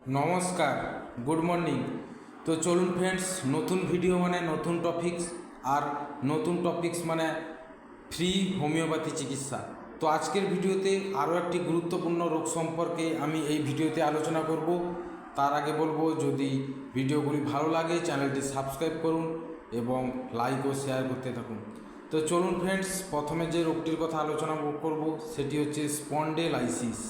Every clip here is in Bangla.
নমস্কার, গুড মর্নিং। তো চলুন ফ্রেন্ডস, নতুন ভিডিও মানে নতুন টপিকস, আর নতুন টপিকস মানে ফ্রি হোমিওপ্যাথি চিকিৎসা। তো আজকের ভিডিওতে আরও একটি গুরুত্বপূর্ণ রোগ সম্পর্কে আমি এই ভিডিওতে আলোচনা করব। তার আগে বলবো, যদি ভিডিওগুলি ভালো লাগে চ্যানেলটি সাবস্ক্রাইব করুন এবং লাইক ও শেয়ার করতে থাকুন। তো চলুন ফ্রেন্ডস, প্রথমে যে রোগটির কথা আলোচনা করব সেটি হচ্ছে স্পন্ডেলাইসিস।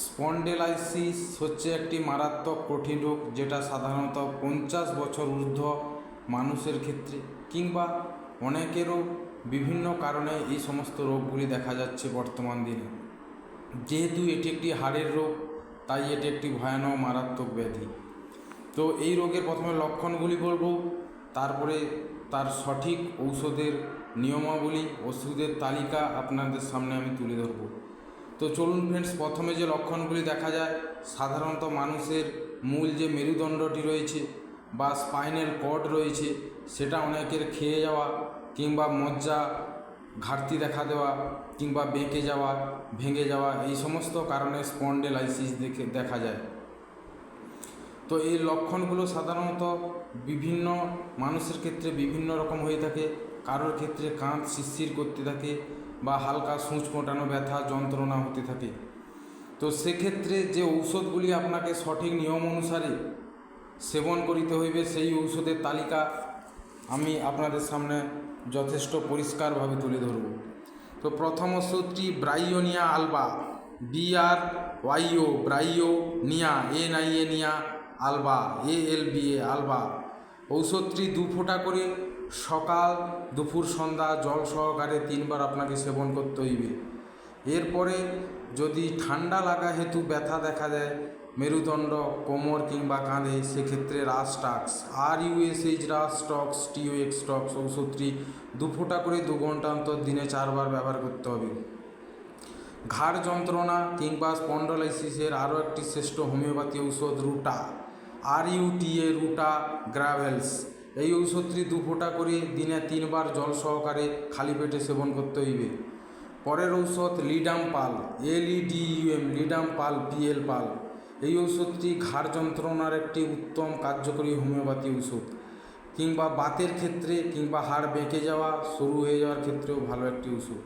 স্পন্ডেলাইসিস হচ্ছে একটি মারাত্মক কঠিন রোগ, যেটা সাধারণত 50 বছর ঊর্ধ্ব মানুষের ক্ষেত্রে কিংবা অনেকেরও বিভিন্ন কারণে এই সমস্ত রোগগুলি দেখা যাচ্ছে বর্তমান দিনে। যেহেতু এটি একটি হাড়ের রোগ, তাই এটি একটি ভয়ানক মারাত্মক ব্যাধি। তো এই রোগের প্রথমে লক্ষণগুলি বলবো, তারপরে তার সঠিক ঔষধের নিয়মাবলী, ওষুধের তালিকা আপনাদের সামনে আমি তুলে ধরব। তো চলুন ফ্রেন্ডস, প্রথমে যে লক্ষণগুলি দেখা যায়, সাধারণত মানুষের মূল যে মেরুদণ্ডটি রয়েছে বা স্পাইনাল কর্ড রয়েছে, সেটা অনেকের খেয়ে যাওয়া কিংবা মজ্জা ঘাটতি দেখা দেওয়া কিংবা বেঁকে যাওয়া, ভেঙে যাওয়া, এই সমস্ত কারণে স্পন্ডেলাইসিস দেখা যায়। তো এই লক্ষণগুলো সাধারণত বিভিন্ন মানুষের ক্ষেত্রে বিভিন্ন রকম হয়ে থাকে। কারোর ক্ষেত্রে কাঁধ শিরশির করতে থাকে বা হালকা সূঁচ মোটানো ব্যথা যন্ত্রণা হতে থাকে। তো সেক্ষেত্রে যে ঔষধগুলি আপনাকে সঠিক নিয়ম অনুসারে সেবন করিতে হইবে, সেই ঔষধের তালিকা আমি আপনাদের সামনে যথেষ্ট পরিষ্কারভাবে তুলে ধরব। তো প্রথম ওষুধটি bryonia alba, BRYO bryonia, NIA alba, ALBA alba. ঔষধটি 2 ফোঁটা করে সকাল দুপুর সন্ধ্যা জল সহকারে 3 বার আপনাকে সেবন করতে হইবে। এরপরে যদি ঠান্ডা লাগা হেতু ব্যথা দেখা দেয় মেরুদণ্ড, কোমর কিংবা কাঁধে, সেক্ষেত্রে রাস্টাক্স, RUSH রাস্টক্স, TOX ঔষধটি 2 ফোঁটা করে 2 ঘন্টা অন্তর দিনে 4 বার ব্যবহার করতে হবে। ঘাড় যন্ত্রণা কিংবা স্পন্ডলাইসিসের আরও একটি শ্রেষ্ঠ হোমিওপ্যাথি ঔষধ রুটা, RUTA রুটা গ্রাভেলস। এই ঔষধটি 2 ফোঁটা করে দিনে 3 বার জল সহকারে খালি পেটে সেবন করতে হইবে। পরের ঔষধ লিডাম পাল, LEDUM লিডাম পাল, PL পাল। এই ঔষধটি ঘাড় যন্ত্রণার একটি উত্তম কার্যকরী হোমিওপ্যাথি ঔষধ, কিংবা বাতের ক্ষেত্রে কিংবা হাড় বেঁকে যাওয়া, সরু হয়ে যাওয়ার ক্ষেত্রেও ভালো একটি ওষুধ।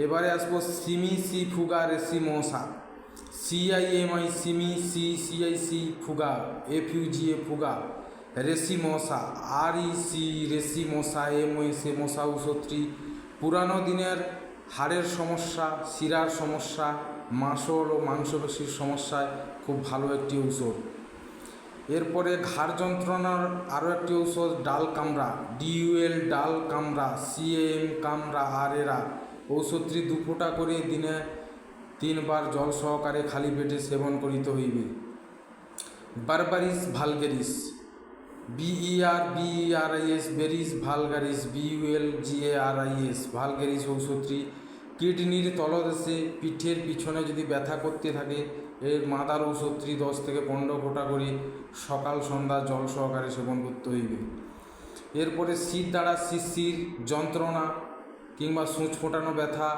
এবারে আসবো cimicifuga racemosa, CIMI cimi, CIC fuga, FUGA fuga, racemosa, REC racemosa, MOS মশা। ঔষধটি পুরানো দিনের হাড়ের সমস্যা, শিরার সমস্যা, মাসল ও মাংসপেশির সমস্যায় খুব ভালো একটি ঔষধ। এরপরে ঘাড় যন্ত্রণার আরও একটি ঔষধ ডাল কামরা, DUL ডাল কামরা, CAM কামরা আরেরা। ঔষধটি 2 ফোঁটা করে দিনে 3 বার জল সহকারে খালি পেটে সেবন করিতে হইবে। বারবারিস ভালগেরিস, BERBERIS বেরিস ভালগারিস, BULGARIS ভালগেরিস। ঔষধটি কিডনির তলদেশে, পিঠের পিছনে যদি ব্যথা করতে থাকে, এর মাদার ঔষধটি 10 থেকে 15 ফোঁটা করে সকাল সন্ধ্যা জল সহকারে সেবন করতে হইবে। এরপরে শীত দ্বারা শিরশির যন্ত্রণা কিংবা সূঁচ ফোটানো ব্যথা,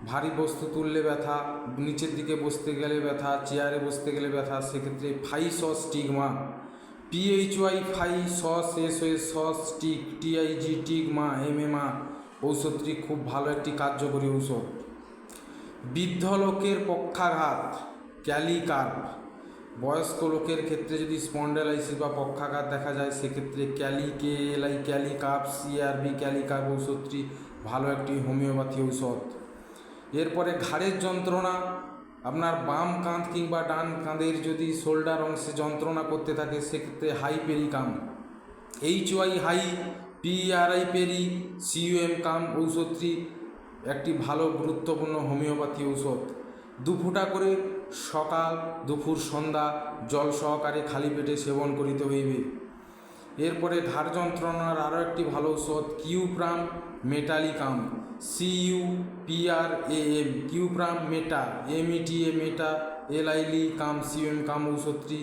ভারী বস্তু তুললে ব্যথা, নিচের দিকে বসতে গেলে ব্যথা, চেয়ারে বসতে গেলে ব্যথা, সেক্ষেত্রে ফাইসস্টিগমা, PHY SOS TIG টিগমা MMA ঔষধটি খুব ভালো একটি কার্যকরী ঔষধ। বৃদ্ধ লোকের পক্ষাঘাত, ক্যালিকার্ভ। বয়স্ক লোকের ক্ষেত্রে যদি স্পন্ডেলাইসিস বা পক্ষাঘাত দেখা যায়, সেক্ষেত্রে ক্যালিকার্ভ, CRB ক্যালিকার্ভ ঔষধটি ভালো একটি হোমিওপ্যাথি ঔষধ। এরপরে ঘাড়ের যন্ত্রণা, আপনার বাম কাঁধ কিংবা ডান কাঁধের যদি শোল্ডার অংশে যন্ত্রণা করতে থাকে, সেক্ষেত্রে hypericum, HY hy, PRI peri, CUM cum ঔষধটি একটি ভালো গুরুত্বপূর্ণ হোমিওপ্যাথি ঔষধ। 2 ফোঁটা করে সকাল দুপুর সন্ধ্যা জল সহকারে খালি পেটে সেবন করিতে হইবে। এরপরে ঘাড় যন্ত্রণার আরও একটি ভালো ঔষধ কিউপ্রাম মেটালিকাম, CUPRAM কিউপ্রাম মেটা, META মেটা, LILI কাম, CUM কাম ঔষধটি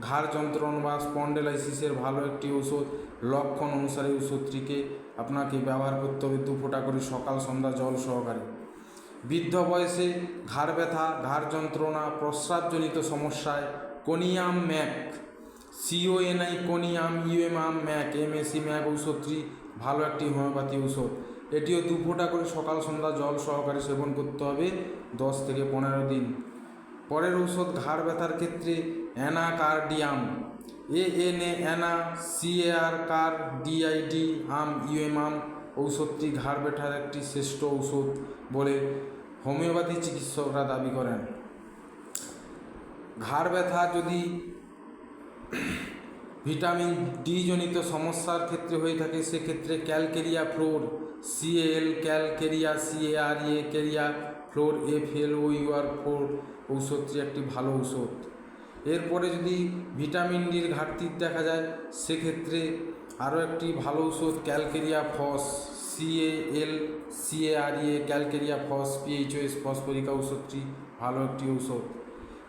ঘাড় যন্ত্রণা বা স্পন্ডেলাইসিসের ভালো একটি ঔষধ। লক্ষণ অনুসারে ঔষধটিকে আপনাকে ব্যবহার করতে হবে 2 ফোঁটা করে সকাল সন্ধ্যা জল সহকারে। বৃদ্ধ বয়সে ঘাড় ব্যথা, ঘাড় যন্ত্রণা, প্রস্রাবজনিত সমস্যায় কোনিয়াম ম্যাক, CONI কোনিয়াম, UMAM ম্যাক, MSC ম্যাক ঔষধটি ভালো একটি হোমিওপ্যাথি ঔষধ। এটিও 2 ফোঁটা করে সকাল সন্ধ্যা জল সহকারে সেবন করতে হবে 10 থেকে 15 দিন। পরের ঔষধ ঘাড় ব্যথার ক্ষেত্রে anacardium, ANA CAR car DID UMAM ঔষধটি ঘাড় ব্যথার একটি শ্রেষ্ঠ ঔষধ বলে হোমিওপ্যাথি চিকিৎসকরা দাবি করেন। ঘাড় ব্যথা যদি ভিটামিন ডি জনিত সমস্যার ক্ষেত্রে হয়ে থাকে সেক্ষেত্রে calcarea fluor, CAL calcarea, CARA ক্যারিয়া ফ্লোর, FLOUR4 ঔষধটি একটি ভালো ঔষধ। এরপরে যদি ভিটামিন ডির ঘাটতি দেখা যায় সেক্ষেত্রে আরও একটি ভালো ঔষধ calcarea phos, CALCARA calcarea phos PHOS phosphoric ঔষধটি ভালো একটি ঔষধ।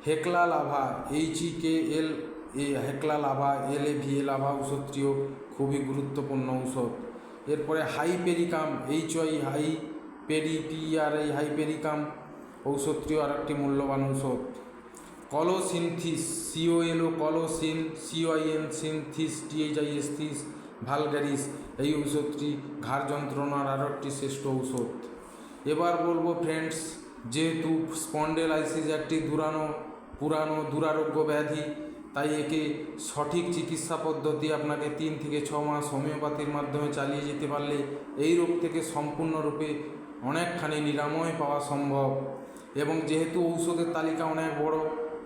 Hekla lava, HEKLA Hekla lava, LAVA lava ঔষধটিও খুবই গুরুত্বপূর্ণ ঔষধ। এরপরে হাইপেরিকাম, HYPERI হাইপেরিকাম ঔষধটিও আর একটি মূল্যবান ঔষধ। কলোসিনথিস, কলোসিন, সিনথিস, THIS ভালগারিস এই ঔষধটি ঘাড় যন্ত্রণার আরও একটি শ্রেষ্ঠ ঔষধ। এবার বলবো ফ্রেন্ডস, যেহেতু স্পন্ডেলাইসিস একটি পুরানো দুরারোগ্য ব্যাধি, তাই একে সঠিক চিকিৎসা পদ্ধতি আপনাকে 3 থেকে 6 মাস হোমিওপ্যাথির মাধ্যমে চালিয়ে যেতে পারলে এই রোগ থেকে সম্পূর্ণরূপে অনেকখানি নিরাময় পাওয়া সম্ভব। এবং যেহেতু ঔষধের তালিকা অনেক বড়,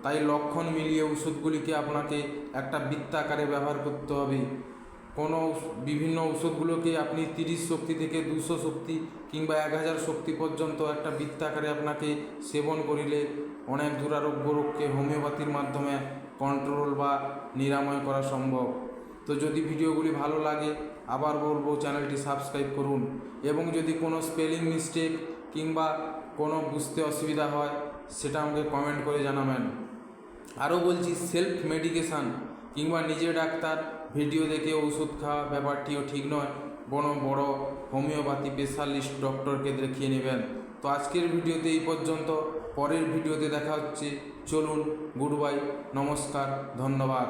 তাই লক্ষণ মিলিয়ে ওষুধগুলিকে আপনাকে একটা বৃত্তাকারে ব্যবহার করতে হবে। বিভিন্ন ঔষধগুলোকে আপনি 30 শক্তি থেকে 200 শক্তি কিংবা 1000 শক্তি পর্যন্ত একটা বৃত্তাকারে আপনাকে সেবন করিলে অনেক দুরারোগ্য রোগকে হোমিওপ্যাথির মাধ্যমে কন্ট্রোল বা নিরাময় করা সম্ভব। তো যদি ভিডিওগুলি ভালো লাগে আবার বলবো চ্যানেলটি সাবস্ক্রাইব করুন, এবং যদি কোনো স্পেলিং মিস্টেক কিংবা কোনো বুঝতে অসুবিধা হয় সেটা আমাকে কমেন্ট করে জানাবেন। আরও বলছি, সেলফ মেডিকেশান কিংবা নিজে ডাক্তার ভিডিও দেখে ওষুধ খাওয়া ব্যাপারটিও ঠিক নয়, বড় হোমিওপ্যাথি স্পেশালিস্ট ডক্টরকে দেখিয়ে নেবেন। তো আজকের ভিডিওতে এই পর্যন্ত, পরের ভিডিওতে দেখা হচ্ছে। চলুন, গুড বাই, নমস্কার, ধন্যবাদ।